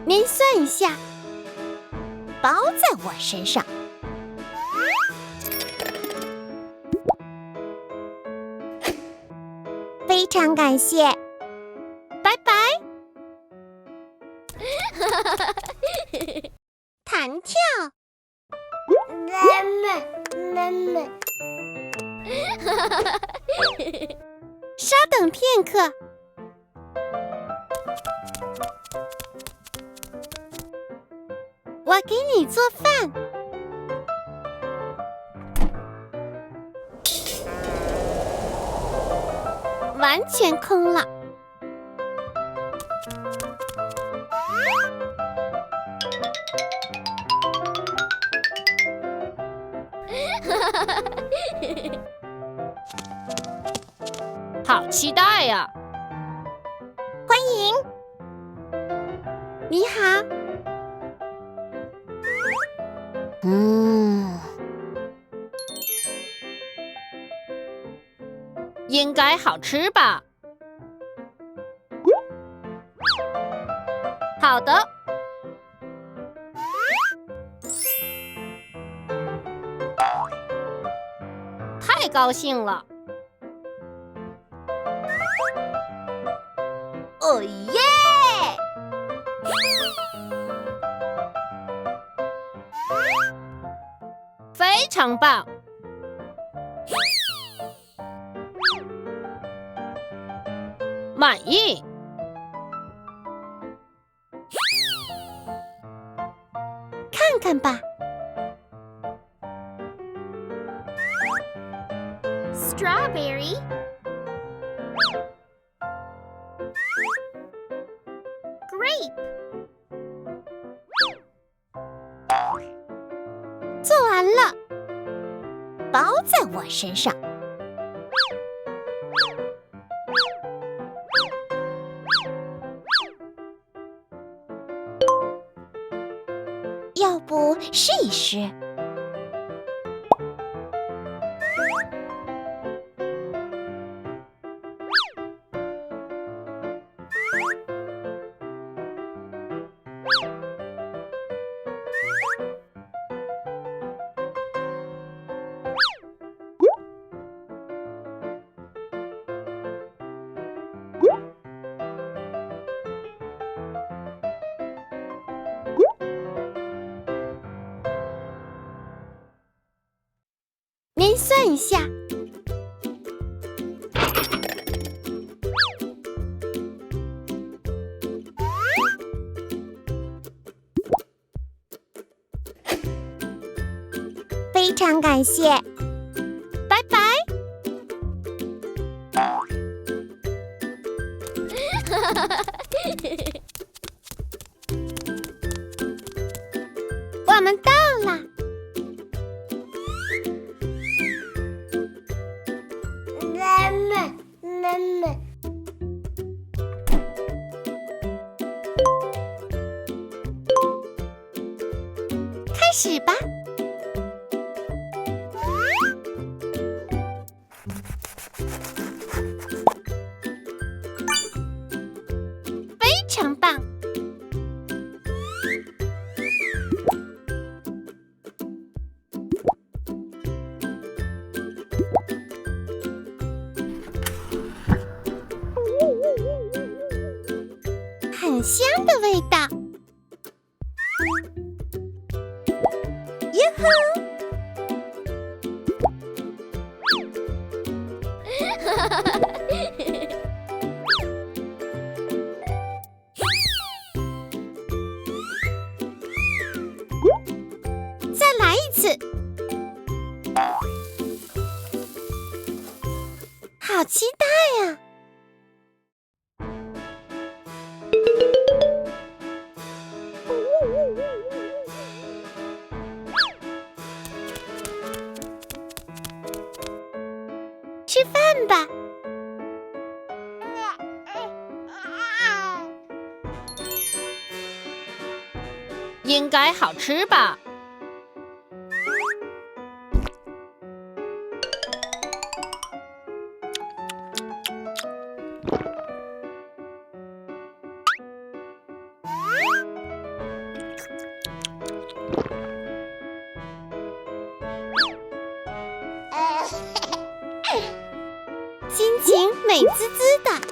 您算一下，包在我身上。非常感谢，拜拜。弹跳，稍等片刻。我给你做饭。完全空了。好期待呀！欢迎，你好。应该好吃吧？好的。太高兴了！哦耶！非常棒！满意。看看吧。Strawberry， grape， 做完了，包在我身上。要不试一试？您算一下，非常感谢，拜拜。我们到了。开始吧。非常棒。很香的味道。哟吼！再来一次。好期待呀！吃饭吧。应该好吃吧？心情美滋滋的。